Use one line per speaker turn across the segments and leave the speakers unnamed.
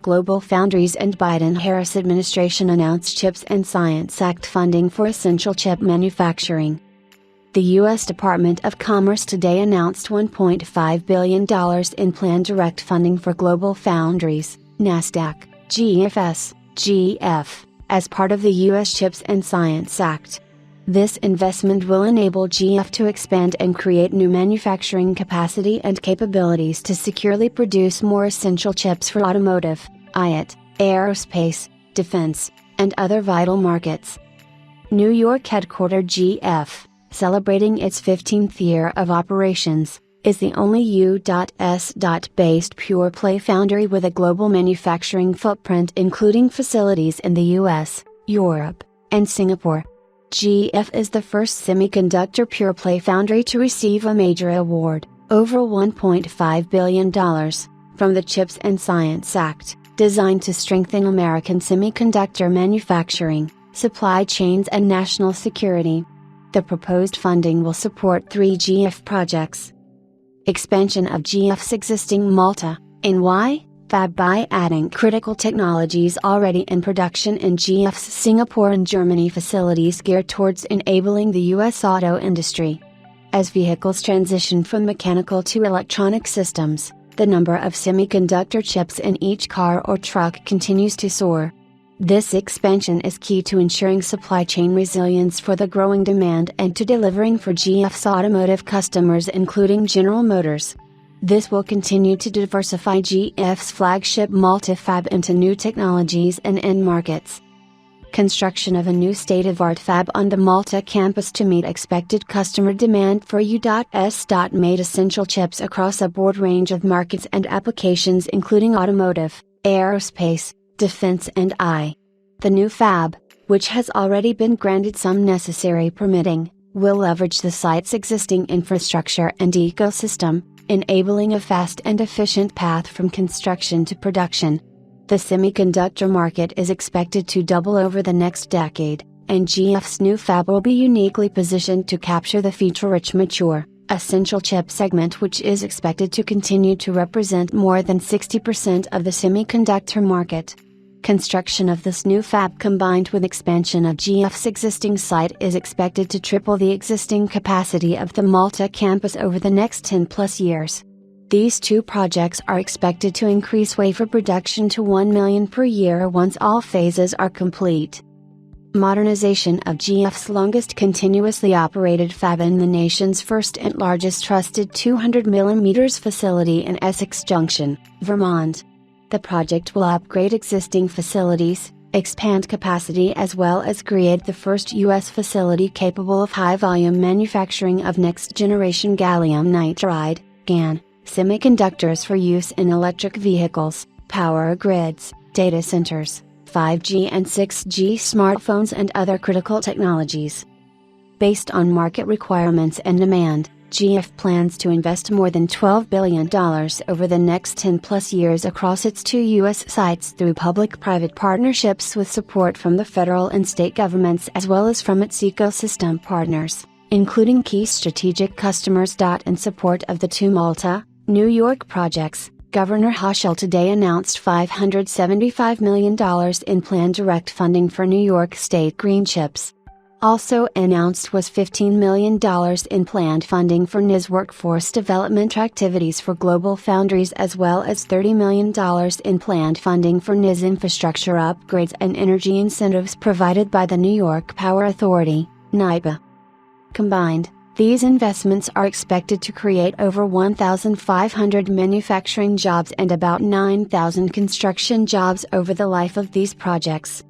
GlobalFoundries and Biden-Harris administration announced CHIPS and Science Act funding for essential chip manufacturing. The U.S. Department of Commerce today announced $1.5 billion in planned direct funding for GlobalFoundries, NASDAQ, GFS, GF, as part of the U.S. CHIPS and Science Act. This investment will enable GF to expand and create new manufacturing capacity and capabilities to securely produce more essential chips for automotive, IoT, aerospace, defense, and other vital markets. New York headquartered GF, celebrating its 15th year of operations, is the only U.S.-based pure-play foundry with a global manufacturing footprint including facilities in the US, Europe, and Singapore. GF is the first semiconductor pure-play foundry to receive a major award, over $1.5 billion, from the CHIPS and Science Act, designed to strengthen American semiconductor manufacturing, supply chains and national security. The proposed funding will support 3 GF projects. Expansion of GF's existing Malta, NY, fab by adding critical technologies already in production in GF's Singapore and Germany facilities geared towards enabling the U.S. auto industry. As vehicles transition from mechanical to electronic systems, the number of semiconductor chips in each car or truck continues to soar. This expansion is key to ensuring supply chain resilience for the growing demand and to delivering for GF's automotive customers including General Motors. This will continue to diversify GF's flagship Malta fab into new technologies and end markets. Construction of a new state-of-art fab on the Malta campus to meet expected customer demand for U.S. made essential chips across a broad range of markets and applications including automotive, aerospace, defense and I. The new fab, which has already been granted some necessary permitting, will leverage the site's existing infrastructure and ecosystem, enabling a fast and efficient path from construction to production. The semiconductor market is expected to double over the next decade, and GF's new fab will be uniquely positioned to capture the feature-rich mature, essential chip segment which is expected to continue to represent more than 60% of the semiconductor market. Construction of this new fab combined with expansion of GF's existing site is expected to triple the existing capacity of the Malta campus over the next 10+ years. These 2 projects are expected to increase wafer production to 1 million per year once all phases are complete. Modernization of GF's longest continuously operated fab in the nation's first and largest trusted 200mm facility in Essex Junction, Vermont. The project will upgrade existing facilities, expand capacity as well as create the first U.S. facility capable of high-volume manufacturing of next-generation gallium nitride, GaN, semiconductors for use in electric vehicles, power grids, data centers, 5G and 6G smartphones and other critical technologies. Based on market requirements and demand, GF plans to invest more than $12 billion over the next 10+ years across its 2 U.S. sites through public-private partnerships with support from the federal and state governments as well as from its ecosystem partners, including key strategic customers. In support of the 2 Malta, New York projects, Governor Hochul today announced $575 million in planned direct funding for New York State green chips. Also announced was $15 million in planned funding for NIS workforce development activities for GlobalFoundries as well as $30 million in planned funding for NIS infrastructure upgrades and energy incentives provided by the New York Power Authority, NYPA. Combined, these investments are expected to create over 1,500 manufacturing jobs and about 9,000 construction jobs over the life of these projects.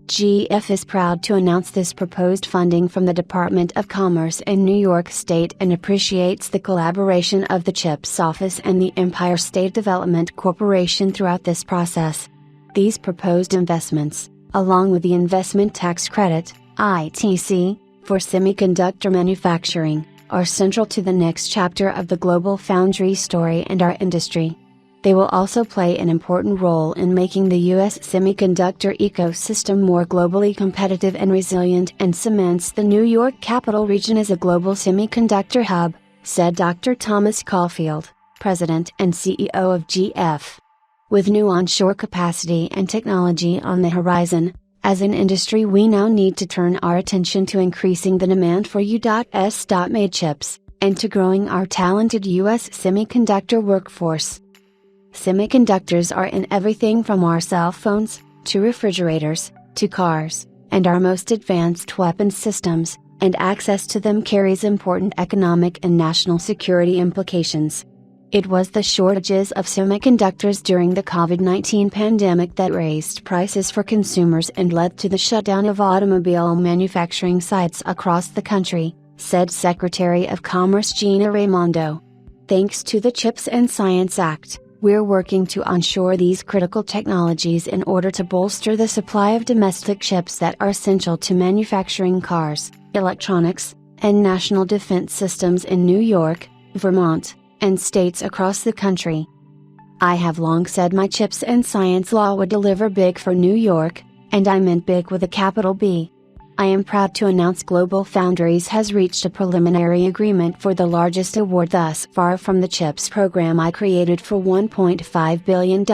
GF is proud to announce this proposed funding from the Department of Commerce in New York State and appreciates the collaboration of the CHIPS Office and the Empire State Development Corporation throughout this process. These proposed investments, along with the Investment Tax Credit, ITC, for semiconductor manufacturing, are central to the next chapter of the GlobalFoundries story and our industry. They will also play an important role in making the U.S. semiconductor ecosystem more globally competitive and resilient and cements the New York Capital Region as a global semiconductor hub, said Dr. Thomas Caulfield, President and CEO of GF. With new onshore capacity and technology on the horizon, as an industry we now need to turn our attention to increasing the demand for U.S.-made chips, and to growing our talented U.S. semiconductor workforce. Semiconductors are in everything from our cell phones, to refrigerators, to cars, and our most advanced weapons systems, and access to them carries important economic and national security implications. It was the shortages of semiconductors during the COVID-19 pandemic that raised prices for consumers and led to the shutdown of automobile manufacturing sites across the country, said Secretary of Commerce Gina Raimondo. Thanks to the CHIPS and Science Act, we're working to onshore these critical technologies in order to bolster the supply of domestic chips that are essential to manufacturing cars, electronics, and national defense systems in New York, Vermont, and states across the country. I have long said my CHIPS and Science law would deliver big for New York, and I meant big with a capital B. I am proud to announce GlobalFoundries has reached a preliminary agreement for the largest award thus far from the CHIPS program I created for $1.5 billion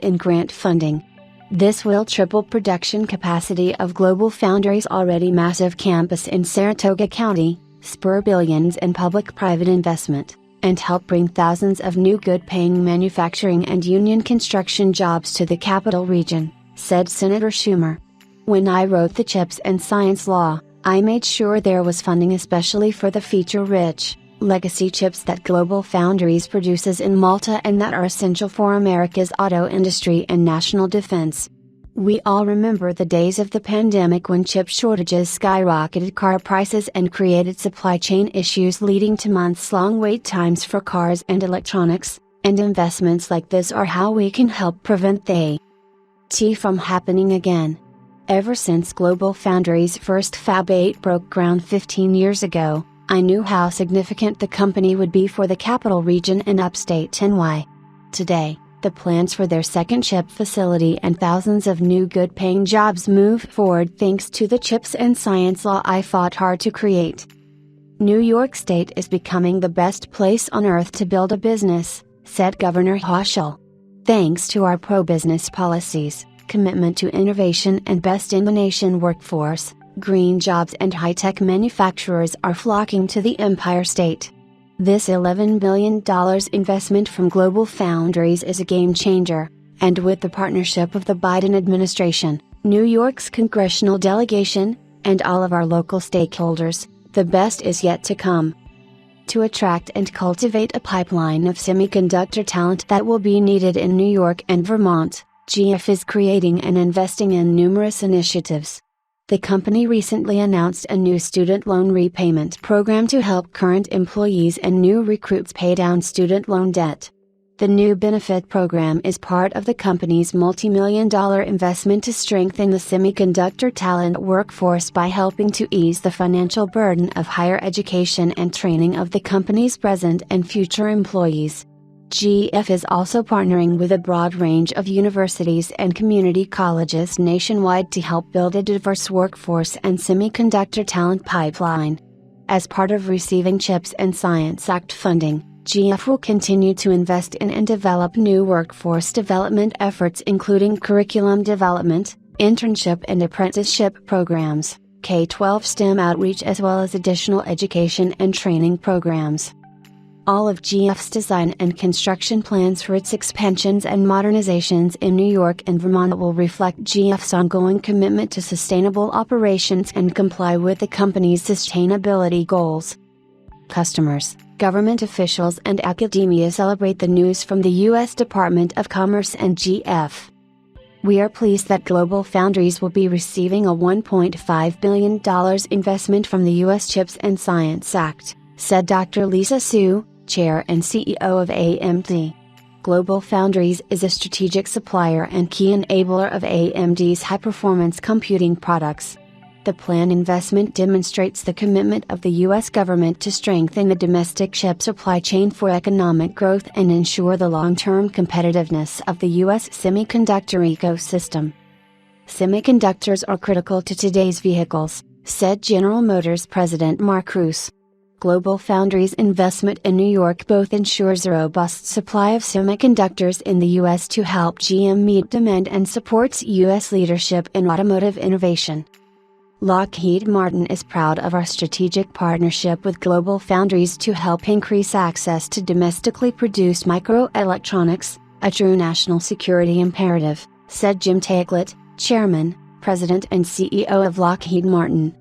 in grant funding. This will triple production capacity of GlobalFoundries' already massive campus in Saratoga County, spur billions in public-private investment, and help bring thousands of new good-paying manufacturing and union construction jobs to the capital region, said Senator Schumer. When I wrote the CHIPS and Science law, I made sure there was funding especially for the feature-rich, legacy chips that GlobalFoundries produces in Malta and that are essential for America's auto industry and national defense. We all remember the days of the pandemic when chip shortages skyrocketed car prices and created supply chain issues leading to months-long wait times for cars and electronics, and investments like this are how we can help prevent the from happening again. Ever since GlobalFoundries' first Fab 8 broke ground 15 years ago, I knew how significant the company would be for the capital region and upstate NY. Today, the plans for their second chip facility and thousands of new good-paying jobs move forward thanks to the CHIPS and Science law I fought hard to create. New York State is becoming the best place on earth to build a business, said Governor Hochul. Thanks to our pro-business policies, commitment to innovation and best-in-the-nation workforce, green jobs and high-tech manufacturers are flocking to the Empire State. This $11 billion investment from GlobalFoundries is a game-changer, and with the partnership of the Biden administration, New York's congressional delegation, and all of our local stakeholders, the best is yet to come. To attract and cultivate a pipeline of semiconductor talent that will be needed in New York and Vermont, GF is creating and investing in numerous initiatives. The company recently announced a new student loan repayment program to help current employees and new recruits pay down student loan debt. The new benefit program is part of the company's multi-million-dollar investment to strengthen the semiconductor talent workforce by helping to ease the financial burden of higher education and training of the company's present and future employees. GF is also partnering with a broad range of universities and community colleges nationwide to help build a diverse workforce and semiconductor talent pipeline. As part of receiving CHIPS and Science Act funding, GF will continue to invest in and develop new workforce development efforts including curriculum development, internship and apprenticeship programs, K-12 STEM outreach as well as additional education and training programs. All of GF's design and construction plans for its expansions and modernizations in New York and Vermont will reflect GF's ongoing commitment to sustainable operations and comply with the company's sustainability goals. Customers, government officials and academia celebrate the news from the U.S. Department of Commerce and GF. We are pleased that GlobalFoundries will be receiving a $1.5 billion investment from the U.S. CHIPS and Science Act, said Dr. Lisa Su, Chair and CEO of AMD. GlobalFoundries is a strategic supplier and key enabler of AMD's high-performance computing products. The planned investment demonstrates the commitment of the U.S. government to strengthen the domestic chip supply chain for economic growth and ensure the long-term competitiveness of the U.S. semiconductor ecosystem. Semiconductors are critical to today's vehicles, said General Motors President Mark Reuss. GlobalFoundries' investment in New York both ensures a robust supply of semiconductors in the U.S. to help GM meet demand and supports U.S. leadership in automotive innovation. Lockheed Martin is proud of our strategic partnership with GlobalFoundries to help increase access to domestically produced microelectronics, a true national security imperative, said Jim Taiclet, Chairman, President and CEO of Lockheed Martin.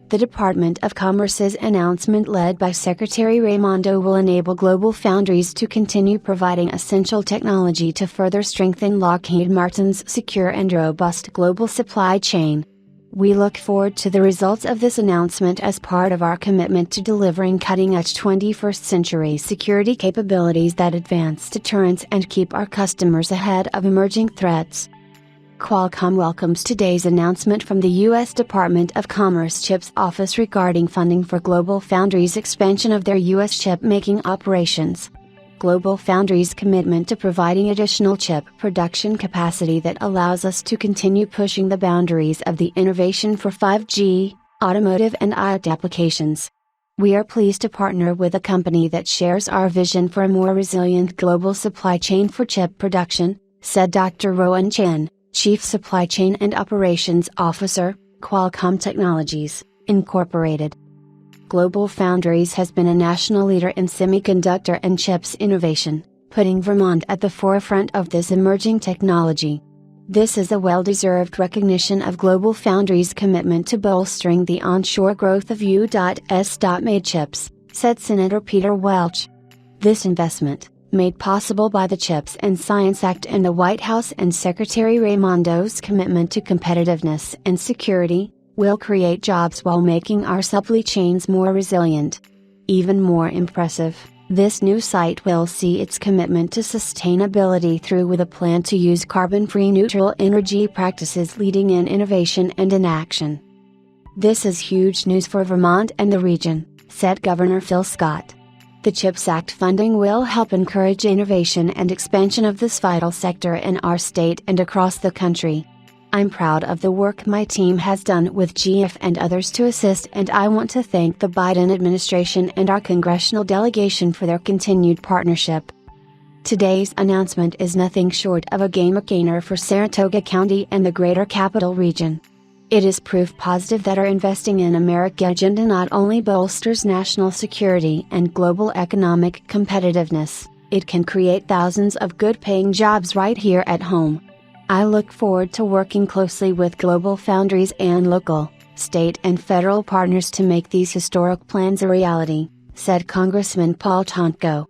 The Department of Commerce's announcement, led by Secretary Raimondo, will enable GlobalFoundries to continue providing essential technology to further strengthen Lockheed Martin's secure and robust global supply chain. We look forward to the results of this announcement as part of our commitment to delivering cutting-edge 21st century security capabilities that advance deterrence and keep our customers ahead of emerging threats. Qualcomm welcomes today's announcement from the U.S. Department of Commerce CHIPS Office regarding funding for GlobalFoundries' expansion of their U.S. chip-making operations. GlobalFoundries' commitment to providing additional chip production capacity that allows us to continue pushing the boundaries of the innovation for 5G, automotive and IoT applications. We are pleased to partner with a company that shares our vision for a more resilient global supply chain for chip production, said Dr. Rowan Chen, Chief Supply Chain and Operations Officer, Qualcomm Technologies, Incorporated. GlobalFoundries has been a national leader in semiconductor and chips innovation, putting Vermont at the forefront of this emerging technology. This is a well-deserved recognition of GlobalFoundries' commitment to bolstering the onshore growth of U.S.-made chips, said Senator Peter Welch. This investment, made possible by the CHIPS and Science Act and the White House and Secretary Raimondo's commitment to competitiveness and security, will create jobs while making our supply chains more resilient. Even more impressive, this new site will see its commitment to sustainability through with a plan to use carbon-free neutral energy practices, leading in innovation and in action. This is huge news for Vermont and the region, said Governor Phil Scott. The CHIPS Act funding will help encourage innovation and expansion of this vital sector in our state and across the country. I'm proud of the work my team has done with GF and others to assist, and I want to thank the Biden administration and our congressional delegation for their continued partnership. Today's announcement is nothing short of a game changer for Saratoga County and the greater capital region. It is proof positive that our Investing in America agenda not only bolsters national security and global economic competitiveness, it can create thousands of good-paying jobs right here at home. I look forward to working closely with GlobalFoundries and local, state and federal partners to make these historic plans a reality, said Congressman Paul Tonko.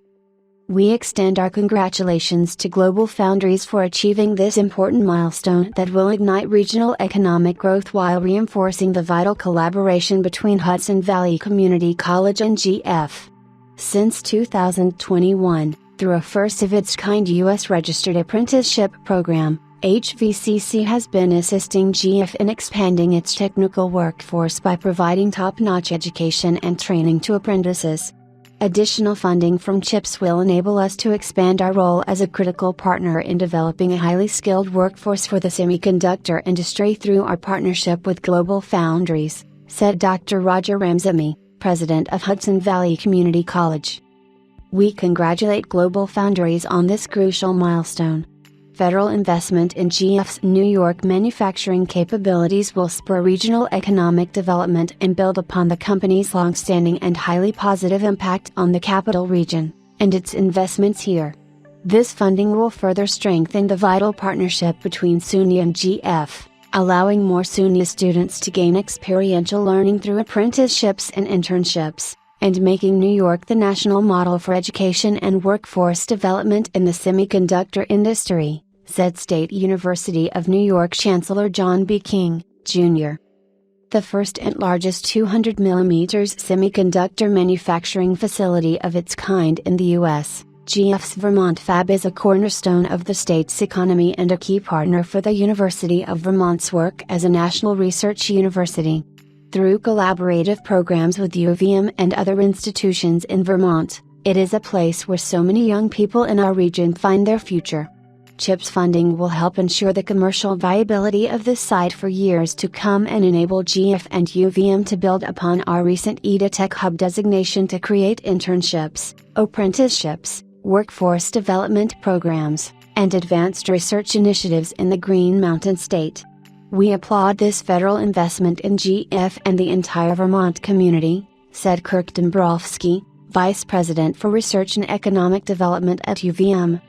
We extend our congratulations to GlobalFoundries for achieving this important milestone that will ignite regional economic growth while reinforcing the vital collaboration between Hudson Valley Community College and GF. Since 2021, through a first-of-its-kind U.S. registered apprenticeship program, HVCC has been assisting GF in expanding its technical workforce by providing top-notch education and training to apprentices. Additional funding from CHIPS will enable us to expand our role as a critical partner in developing a highly skilled workforce for the semiconductor industry through our partnership with GlobalFoundries, said Dr. Roger Ramsamy, President of Hudson Valley Community College. We congratulate GlobalFoundries on this crucial milestone. Federal investment in GF's New York manufacturing capabilities will spur regional economic development and build upon the company's long-standing and highly positive impact on the capital region, and its investments here. This funding will further strengthen the vital partnership between SUNY and GF, allowing more SUNY students to gain experiential learning through apprenticeships and internships, and making New York the national model for education and workforce development in the semiconductor industry, said State University of New York Chancellor John B. King, Jr. The first and largest 200mm semiconductor manufacturing facility of its kind in the U.S., GF's Vermont fab is a cornerstone of the state's economy and a key partner for the University of Vermont's work as a national research university. Through collaborative programs with UVM and other institutions in Vermont, it is a place where so many young people in our region find their future. CHIPS funding will help ensure the commercial viability of this site for years to come and enable GF and UVM to build upon our recent EDA Tech Hub designation to create internships, apprenticeships, workforce development programs, and advanced research initiatives in the Green Mountain State. We applaud this federal investment in GF and the entire Vermont community, said Kirk Dombrowski, Vice President for Research and Economic Development at UVM.